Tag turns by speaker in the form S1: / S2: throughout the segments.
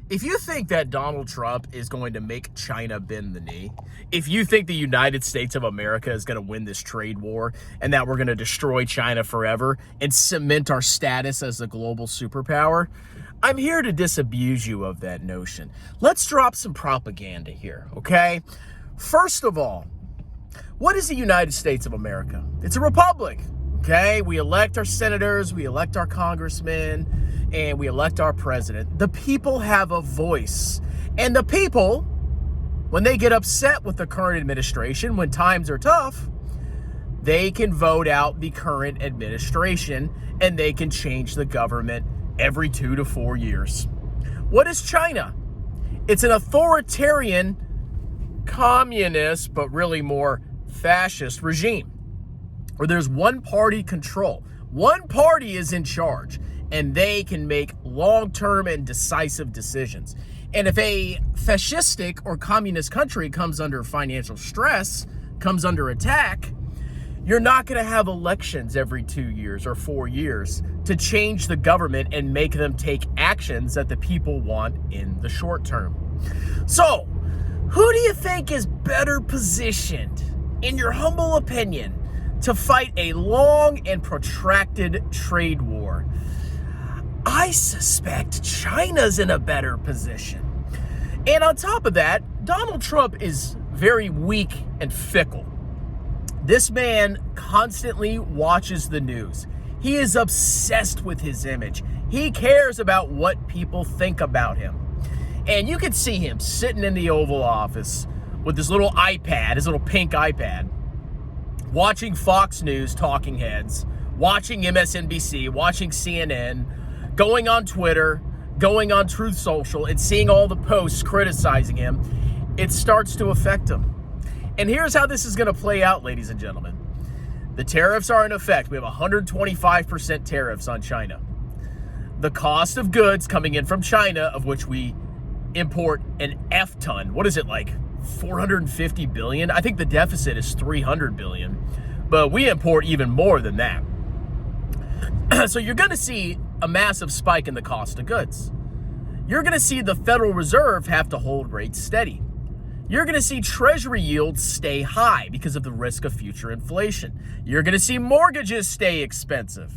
S1: If you think that Donald Trump is going to make China bend the knee, if you think the United States of America is going to win this trade war and that we're going to destroy China forever and cement our status as a global superpower, I'm here to disabuse you of that notion. Let's drop some propaganda here, okay? First of all, what is the United States of America? It's a republic, okay? We elect our senators, we elect our congressmen, and we elect our president. The people have a voice. And the people, when they get upset with the current administration, when times are tough, they can vote out the current administration and they can change the government every 2 to 4 years. What is China? It's an authoritarian, communist, but really more fascist regime where there's one-party control. One party is in charge, and they can make long-term and decisive decisions. And if a fascistic or communist country comes under financial stress, comes under attack, you're not going to have elections every 2 years or 4 years to change the government and make them take actions that the people want in the short term. So, who do you think is better positioned, in your humble opinion, to fight a long and protracted trade war? I suspect China's in a better position. And on top of that, Donald Trump is very weak and fickle. This man constantly watches the news. He is obsessed with his image. He cares about what people think about him. And you can see him sitting in the Oval Office with his little iPad, his little pink iPad, watching Fox News talking heads, watching MSNBC, watching CNN, going on Twitter, going on Truth Social, and seeing all the posts criticizing him. It starts to affect him. And here's how this is going to play out, ladies and gentlemen. The tariffs are in effect. We have 125% tariffs on China. The cost of goods coming in from China, of which we import an F ton, what is it, like 450 billion? I think the deficit is 300 billion, but we import even more than that. So you're going to see a massive spike in the cost of goods. You're going to see the Federal Reserve have to hold rates steady. You're going to see Treasury yields stay high because of the risk of future inflation. You're going to see mortgages stay expensive.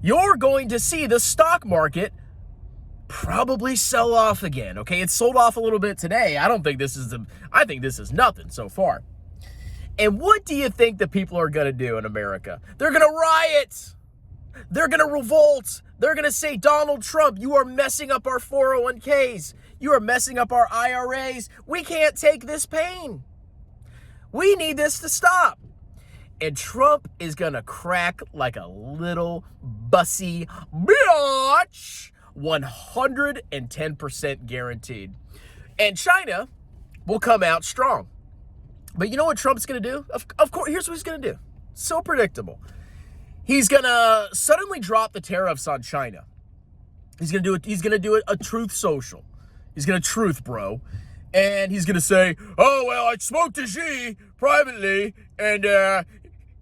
S1: You're going to see the stock market probably sell off again. Okay, it sold off a little bit today. I think this is nothing so far. And what do you think the people are going to do in America? They're going to riot. They're going to revolt. They're going to say, Donald Trump, you are messing up our 401ks. You are messing up our IRAs. We can't take this pain. We need this to stop. And Trump is going to crack like a little bussy bitch. 110% guaranteed. And China will come out strong. But you know what Trump's going to do? Of course, here's what he's going to do. So predictable. He's going to suddenly drop the tariffs on China. He's going to do a truth social. He's going to truth, bro. And he's going to say, oh, well, I spoke to Xi privately, and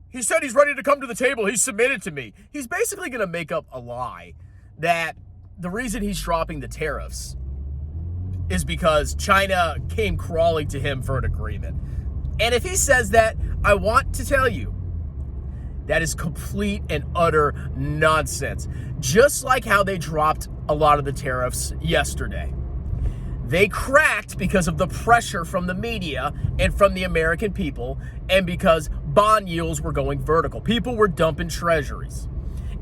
S1: he said he's ready to come to the table. He submitted to me. He's basically going to make up a lie that the reason he's dropping the tariffs is because China came crawling to him for an agreement. And if he says that, I want to tell you, that is complete and utter nonsense. Just like how they dropped a lot of the tariffs yesterday. They cracked because of the pressure from the media and from the American people, and because bond yields were going vertical. People were dumping treasuries.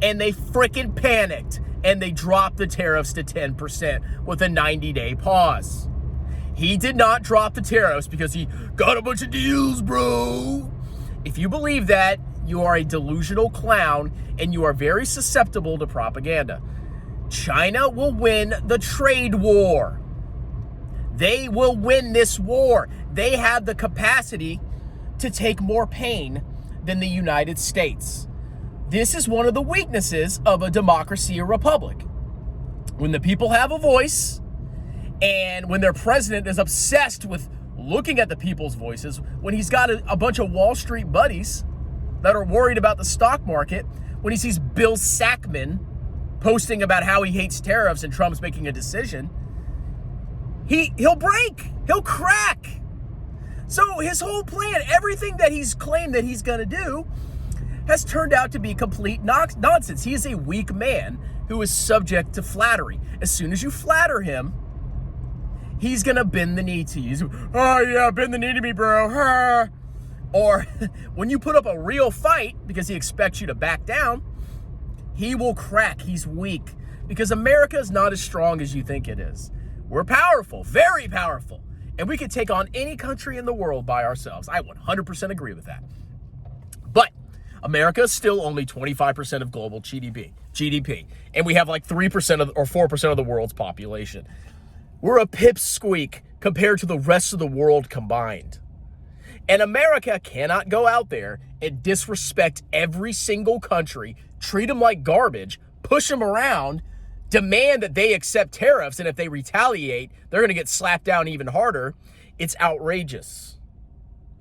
S1: And they freaking panicked, and they dropped the tariffs to 10% with a 90-day pause. He did not drop the tariffs because he got a bunch of deals, bro. If you believe that, you are a delusional clown, and you are very susceptible to propaganda. China will win the trade war. They will win this war. They have the capacity to take more pain than the United States. This is one of the weaknesses of a democracy or republic. When the people have a voice, and when their president is obsessed with looking at the people's voices, when he's got a bunch of Wall Street buddies that are worried about the stock market, when he sees Bill Sackman posting about how he hates tariffs and Trump's making a decision, he'll break. He'll crack. So his whole plan, everything that he's claimed that he's going to do, has turned out to be complete nonsense. He is a weak man who is subject to flattery. As soon as you flatter him, he's going to bend the knee to you. Oh, yeah, bend the knee to me, bro. Or when you put up a real fight because he expects you to back down, he will crack. He's weak because America is not as strong as you think it is. We're powerful, very powerful, and we can take on any country in the world by ourselves. I 100% agree with that. But America is still only 25% of global GDP, and we have like 3% or 4% of the world's population. We're a pipsqueak compared to the rest of the world combined. And America cannot go out there and disrespect every single country, treat them like garbage, push them around, demand that they accept tariffs, and if they retaliate, they're going to get slapped down even harder. It's outrageous.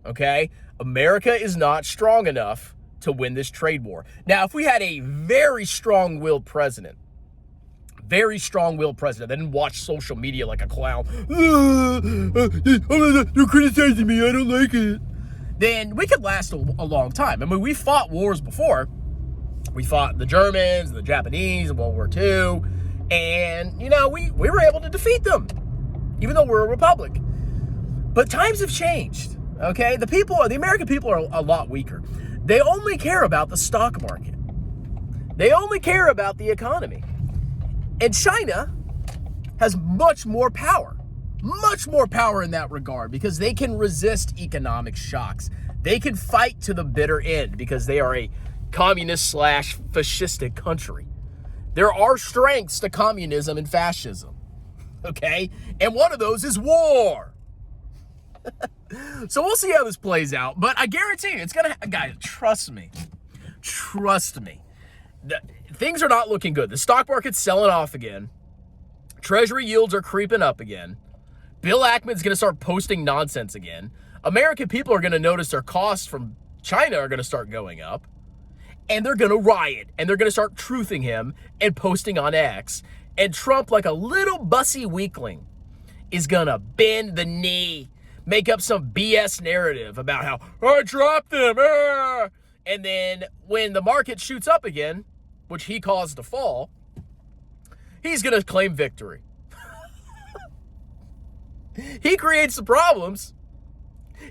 S1: Okay? America is not strong enough to win this trade war. Now, if we had a very strong-willed president that didn't watch social media like a clown, they're criticizing me, I don't like it, then we could last a long time. I mean, we fought wars before. We fought the Germans, the Japanese in World War II, and, you know, we were able to defeat them, even though we're a republic. But times have changed, okay? The American people are a lot weaker. They only care about the stock market. They only care about the economy. And China has much more power in that regard because they can resist economic shocks. They can fight to the bitter end because they are a communist/fascistic country. There are strengths to communism and fascism, okay? And one of those is war. So we'll see how this plays out, but I guarantee you it's going to, guys, trust me. Things are not looking good. The stock market's selling off again. Treasury yields are creeping up again. Bill Ackman's going to start posting nonsense again. American people are going to notice their costs from China are going to start going up. And they're going to riot. And they're going to start truthing him and posting on X. And Trump, like a little bussy weakling, is going to bend the knee, make up some BS narrative about how, I dropped them. And then when the market shoots up again, which he caused to fall, he's going to claim victory. He creates the problems.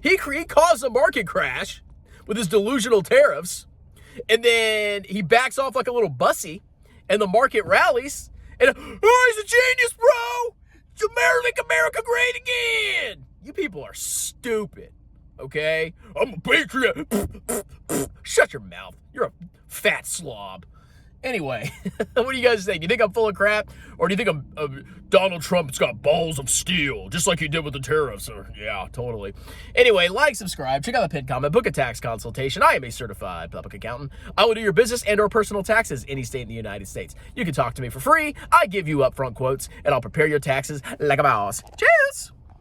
S1: He caused a market crash with his delusional tariffs. And then he backs off like a little bussy, and the market rallies. And, oh, he's a genius, bro! Make America great again! You people are stupid, okay? I'm a patriot. Shut your mouth. You're a fat slob. Anyway, what do you guys think? Do you think I'm full of crap? Or do you think Donald Trump's got balls of steel, just like he did with the tariffs? Or, yeah, totally. Anyway, like, subscribe, check out the pinned comment, book a tax consultation. I am a certified public accountant. I will do your business and or personal taxes any state in the United States. You can talk to me for free. I give you upfront quotes, and I'll prepare your taxes like a boss. Cheers!